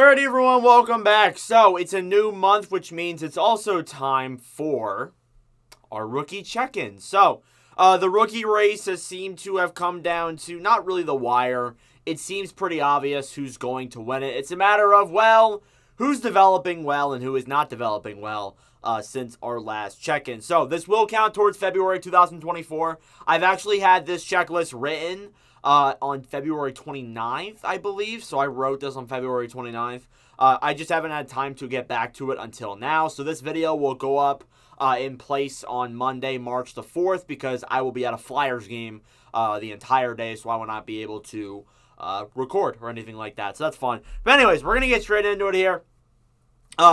Alright, everyone, welcome back. So, it's a new month, which means it's also time for our rookie check-in. So, the rookie race has seemed to have come down to not really the wire. It seems pretty obvious who's going to win it. It's a matter of, well, who's developing well and who is not developing well since our last check-in. So, this will count towards February 2024. I've actually had this checklist written on February 29th, I believe. So I wrote this on February 29th. I just haven't had time to get back to it until now. So this video will go up in place on Monday, March the 4th, because I will be at a Flyers game the entire day, so I will not be able to record or anything like that. So that's fun. But anyways, we're going to get straight into it here.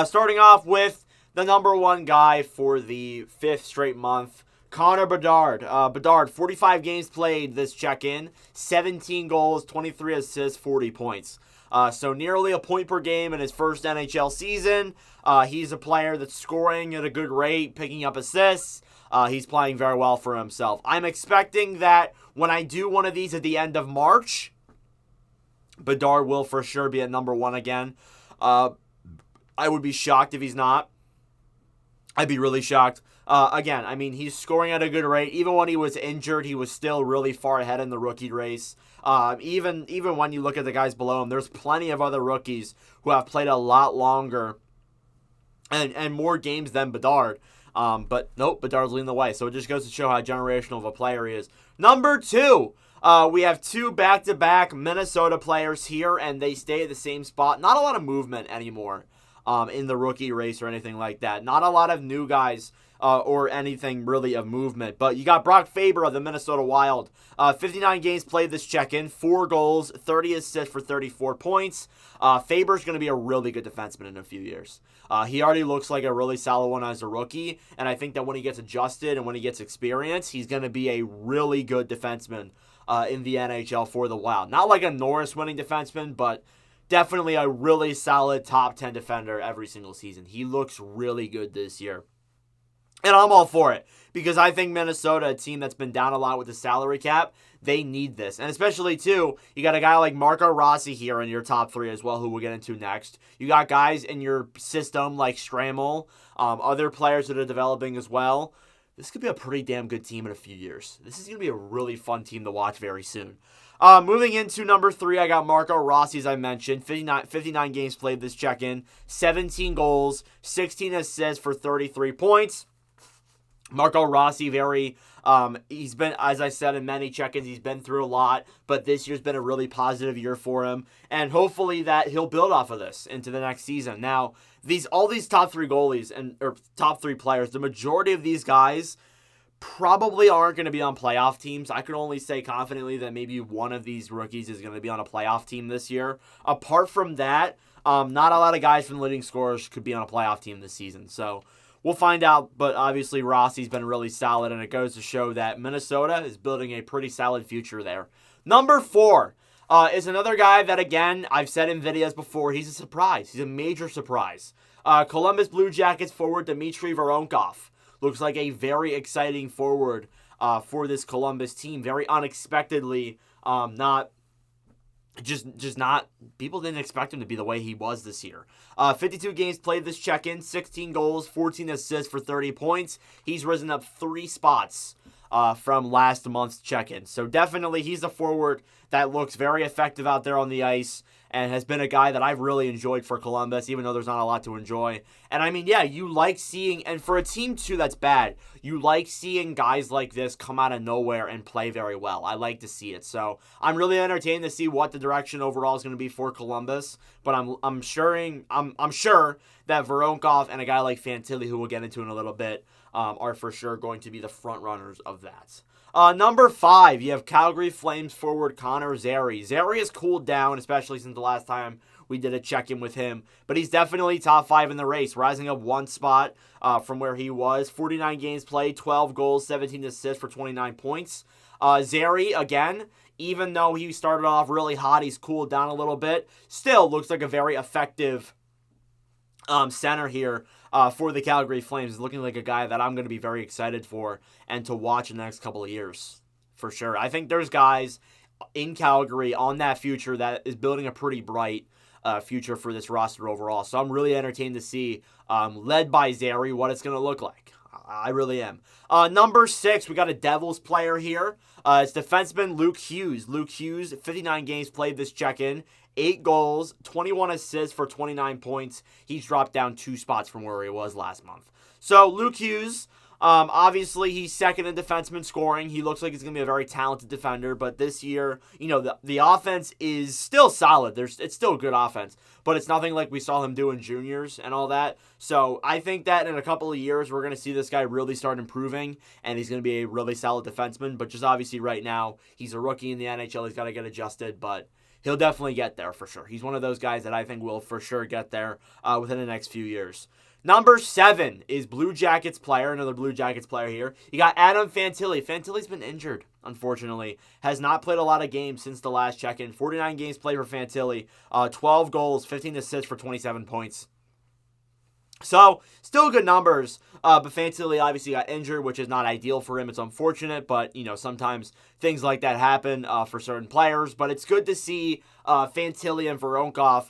Starting off with the number one guy for the 5th straight month, Connor Bedard. Bedard, 45 games played this check-in, 17 goals, 23 assists, 40 points. So nearly a point per game in his first NHL season. He's a player that's scoring at a good rate, picking up assists. He's playing very well for himself. I'm expecting that when I do one of these at the end of March, Bedard will for sure be at number one again. I would be shocked if he's not. I'd be really shocked. Again, I mean, he's scoring at a good rate. Even when he was injured, he was still really far ahead in the rookie race. Even when you look at the guys below him, there's plenty of other rookies who have played a lot longer and more games than Bedard. But nope, Bedard's leading the way. So it just goes to show how generational of a player he is. Number two, we have two back-to-back Minnesota players here, and they stay at the same spot. Not a lot of movement anymore in the rookie race or anything like that. Not a lot of new guys or anything really of movement. But you got Brock Faber of the Minnesota Wild. 59 games played this check-in, 4 goals, 30 assists for 34 points. Faber's going to be a really good defenseman in a few years. He already looks like a really solid one as a rookie, and I think that when he gets adjusted and when he gets experience, he's going to be a really good defenseman in the NHL for the Wild. Not like a Norris-winning defenseman, but definitely a really solid top 10 defender every single season. He looks really good this year. And I'm all for it because I think Minnesota, a team that's been down a lot with the salary cap, they need this. And especially, too, you got a guy like Marco Rossi here in your top three as well, who we'll get into next. You got guys in your system like Stramel, other players that are developing as well. This could be a pretty damn good team in a few years. This is going to be a really fun team to watch very soon. Moving into number 3, I got Marco Rossi, as I mentioned. 59 games played this check-in. 17 goals, 16 assists for 33 points. Marco Rossi, he's been, as I said in many check-ins, he's been through a lot, but this year's been a really positive year for him, and hopefully that he'll build off of this into the next season. Now, all these top 3 goalies or top 3 players, the majority of these guys probably aren't going to be on playoff teams. I can only say confidently that maybe one of these rookies is going to be on a playoff team this year. Apart from that, not a lot of guys from the leading scorers could be on a playoff team this season, so we'll find out, but obviously Rossi's been really solid, and it goes to show that Minnesota is building a pretty solid future there. Number 4 is another guy that, again, I've said in videos before, he's a surprise. He's a major surprise. Columbus Blue Jackets forward Dmitry Voronkov. Looks like a very exciting forward for this Columbus team. Very unexpectedly, people didn't expect him to be the way he was this year. 52 games played this check-in, 16 goals, 14 assists for 30 points. He's risen up 3 spots from last month's check-in. So definitely he's a forward that looks very effective out there on the ice and has been a guy that I've really enjoyed for Columbus, even though there's not a lot to enjoy. And I mean, yeah, you like seeing, and for a team too that's bad, you like seeing guys like this come out of nowhere and play very well. I like to see it. So I'm really entertained to see what the direction overall is going to be for Columbus. But I'm sure that Voronkov and a guy like Fantilli, who we'll get into in a little bit, are for sure going to be the front runners of that. Number 5, you have Calgary Flames forward Connor Zary. Zary has cooled down, especially since the last time we did a check-in with him. But he's definitely top 5 in the race, rising up 1 spot from where he was. 49 games played, 12 goals, 17 assists for 29 points. Zary, again, even though he started off really hot, he's cooled down a little bit. Still looks like a very effective center here for the Calgary Flames. Is looking like a guy that I'm going to be very excited for and to watch in the next couple of years, for sure. I think there's guys in Calgary on that future that is building a pretty bright future for this roster overall. So I'm really entertained to see, led by Zary, what it's going to look like. I really am. Number 6, we got a Devils player here. It's defenseman Luke Hughes. Luke Hughes, 59 games played this check-in. 8 goals, 21 assists for 29 points. He's dropped down 2 spots from where he was last month. So Luke Hughes, obviously he's second in defenseman scoring. He looks like he's going to be a very talented defender, but this year, the offense is still solid. It's still a good offense, but it's nothing like we saw him do in juniors and all that. So I think that in a couple of years, we're going to see this guy really start improving, and he's going to be a really solid defenseman. But just obviously right now, he's a rookie in the NHL. He's got to get adjusted, but he'll definitely get there for sure. He's one of those guys that I think will for sure get there within the next few years. Number 7 is Blue Jackets player, another Blue Jackets player here. You got Adam Fantilli. Fantilli's been injured, unfortunately. Has not played a lot of games since the last check-in. 49 games played for Fantilli. 12 goals, 15 assists for 27 points. So, still good numbers, but Fantilli obviously got injured, which is not ideal for him. It's unfortunate, but, sometimes things like that happen for certain players. But it's good to see Fantilli and Voronkov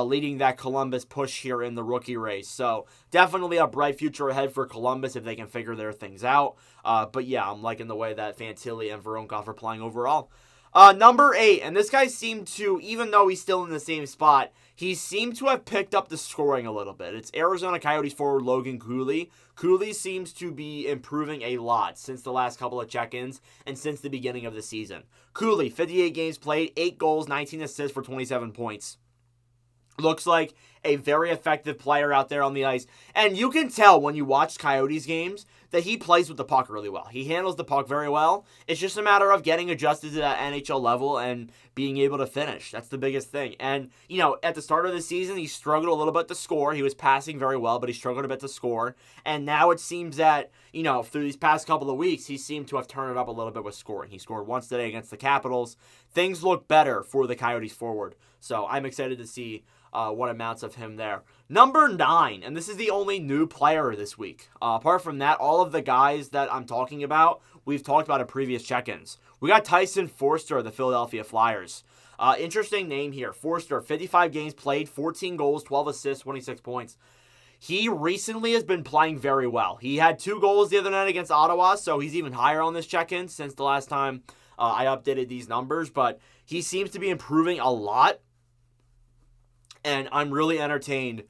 leading that Columbus push here in the rookie race. So, definitely a bright future ahead for Columbus if they can figure their things out. But, yeah, I'm liking the way that Fantilli and Voronkov are playing overall. Number 8, and this guy seemed to, even though he's still in the same spot, he seemed to have picked up the scoring a little bit. It's Arizona Coyotes forward Logan Cooley. Cooley seems to be improving a lot since the last couple of check-ins and since the beginning of the season. Cooley, 58 games played, 8 goals, 19 assists for 27 points. Looks like a very effective player out there on the ice. And you can tell when you watch Coyotes games that he plays with the puck really well. He handles the puck very well. It's just a matter of getting adjusted to that NHL level and being able to finish. That's the biggest thing. And, at the start of the season, he struggled a little bit to score. He was passing very well, but he struggled a bit to score. And now it seems that, through these past couple of weeks, he seemed to have turned it up a little bit with scoring. He scored once today against the Capitals. Things look better for the Coyotes forward. So I'm excited to see what amounts of him there. Number 9, and this is the only new player this week. Apart from that, all of the guys that I'm talking about, we've talked about in previous check-ins. We got Tyson Forster of the Philadelphia Flyers. Interesting name here. Forster, 55 games played, 14 goals, 12 assists, 26 points. He recently has been playing very well. He had 2 goals the other night against Ottawa, so he's even higher on this check-in since the last time I updated these numbers, but he seems to be improving a lot. And I'm really entertained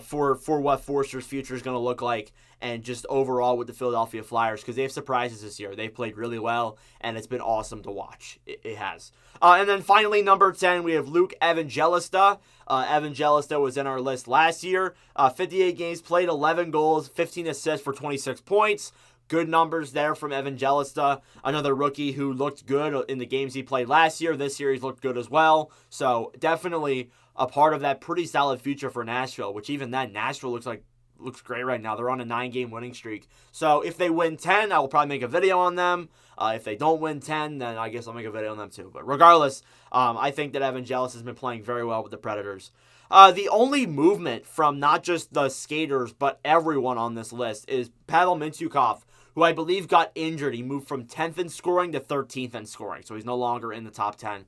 for what Forster's future is going to look like and just overall with the Philadelphia Flyers because they have surprises this year. They've played really well, and it's been awesome to watch. It has. And then finally, number 10, we have Luke Evangelista. Evangelista was in our list last year. 58 games played, 11 goals, 15 assists for 26 points. Good numbers there from Evangelista, another rookie who looked good in the games he played last year. This year he's looked good as well. So definitely a part of that pretty solid future for Nashville, which even then, Nashville looks great right now. They're on a 9-game winning streak. So if they win 10, I will probably make a video on them. If they don't win 10, then I guess I'll make a video on them too. But regardless, I think that Evangelis has been playing very well with the Predators. The only movement from not just the skaters, but everyone on this list is Pavel Mintyukov, who I believe got injured. He moved from 10th in scoring to 13th in scoring. So he's no longer in the top 10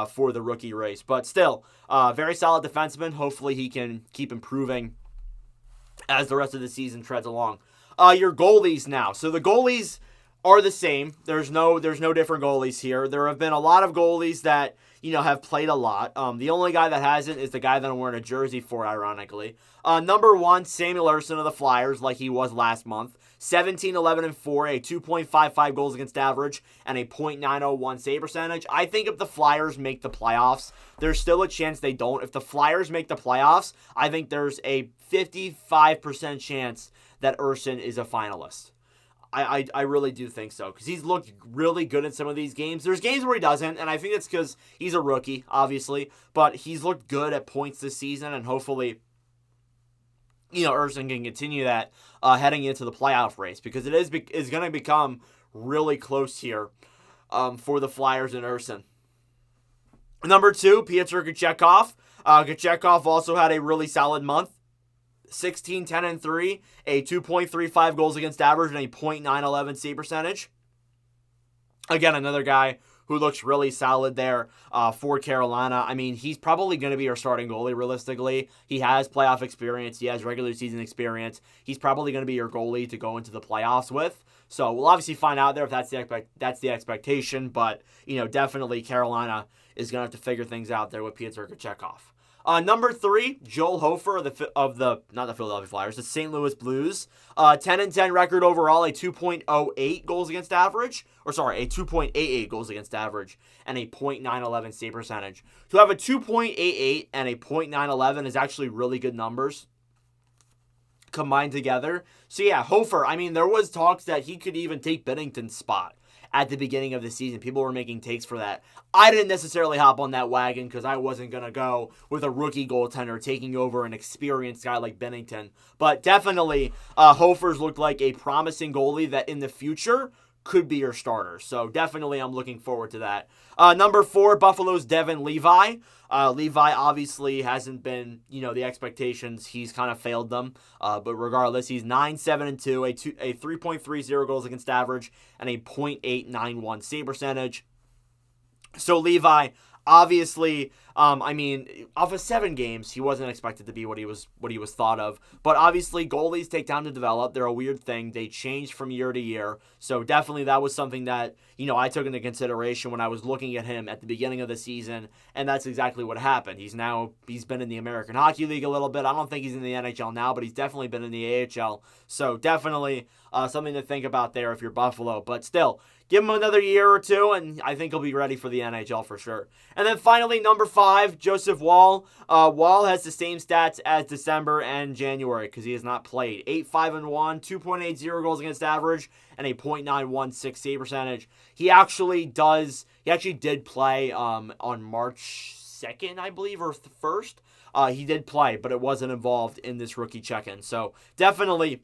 for the rookie race. But still, very solid defenseman. Hopefully he can keep improving as the rest of the season treads along. Your goalies now. So the goalies are the same. There's no different goalies here. There have been a lot of goalies that, have played a lot. The only guy that hasn't is the guy that I'm wearing a jersey for, ironically. Number 1, Samuel Ersson of the Flyers, like he was last month. 17, 11, and 4, a 2.55 goals against average, and a .901 save percentage. I think if the Flyers make the playoffs, there's still a chance they don't. If the Flyers make the playoffs, I think there's a 55% chance that Ersson is a finalist. I really do think so, because he's looked really good in some of these games. There's games where he doesn't, and I think it's because he's a rookie, obviously, but he's looked good at points this season, and hopefully Ersson can continue that heading into the playoff race, because it is going to become really close here for the Flyers and Ersson. Number 2, Pyotr Kochetkov. Kochetkov also had a really solid month. 16, 10, and 3, a 2.35 goals against average, and a .911 save percentage. Again, another guy who looks really solid there for Carolina. I mean, he's probably going to be our starting goalie, realistically. He has playoff experience. He has regular season experience. He's probably going to be your goalie to go into the playoffs with. So we'll obviously find out there if that's the expectation. But, definitely Carolina is going to have to figure things out there with Pyotr Kochetkov. Number 3, Joel Hofer not the Philadelphia Flyers, the St. Louis Blues. 10-10 record overall, a 2.08 goals against average. A 2.88 goals against average and a .911 save percentage. To have a 2.88 and a .911 is actually really good numbers combined together. So yeah, Hofer, I mean, there was talks that he could even take Binnington's spot at the beginning of the season. People were making takes for that. I didn't necessarily hop on that wagon because I wasn't going to go with a rookie goaltender taking over an experienced guy like Binnington. But definitely, Hofer's looked like a promising goalie that in the future could be your starter. So definitely I'm looking forward to that. Number 4, Buffalo's Devin Levi. Levi obviously hasn't been, the expectations. He's kind of failed them. But regardless, he's 9-7-2, a 3.30 goals against average, and a .891 save percentage. So Levi, obviously, off of 7 games, he wasn't expected to be what he was thought of. But obviously, goalies take time to develop. They're a weird thing. They change from year to year. So definitely that was something that, I took into consideration when I was looking at him at the beginning of the season. And that's exactly what happened. He's been in the American Hockey League a little bit. I don't think he's in the NHL now, but he's definitely been in the AHL. So definitely something to think about there if you're Buffalo. But still, give him another year or two, and I think he'll be ready for the NHL for sure. And then finally, number 5, Joseph Woll. Woll has the same stats as December and January because he has not played. 8-5-1, 2.80 goals against average, and a .916 save percentage. He actually did play on March 2nd, I believe, or 1st. He did play, but it wasn't involved in this rookie check-in. So definitely,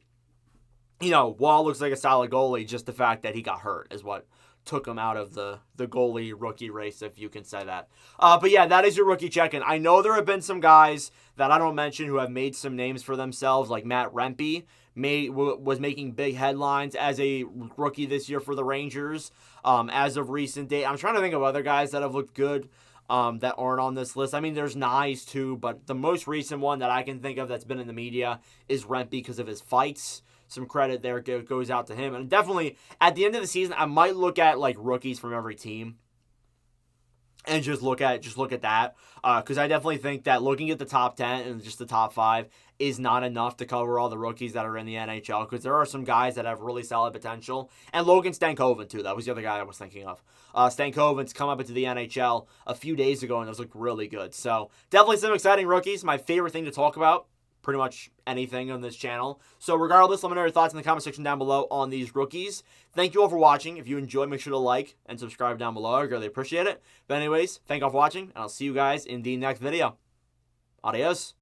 Woll looks like a solid goalie. Just the fact that he got hurt is what took him out of the goalie rookie race, if you can say that. But yeah, that is your rookie check-in. I know there have been some guys that I don't mention who have made some names for themselves, like Matt Rempe was making big headlines as a rookie this year for the Rangers. As of recent date, I'm trying to think of other guys that have looked good that aren't on this list. I mean, there's Nyes too, but the most recent one that I can think of that's been in the media is Rempe because of his fights. Some credit there goes out to him. And definitely, at the end of the season, I might look at, rookies from every team and just look at that. Because I definitely think that looking at the top 10 and just the top 5 is not enough to cover all the rookies that are in the NHL. Because there are some guys that have really solid potential. And Logan Stankoven, too. That was the other guy I was thinking of. Stankoven's come up into the NHL a few days ago, and those look really good. So, definitely some exciting rookies. My favorite thing to talk about. Pretty much anything on this channel. So regardless, let me know your thoughts in the comment section down below on these rookies. Thank you all for watching. If you enjoyed, make sure to like and subscribe down below. I really appreciate it. But anyways, thank you all for watching, and I'll see you guys in the next video. Adios.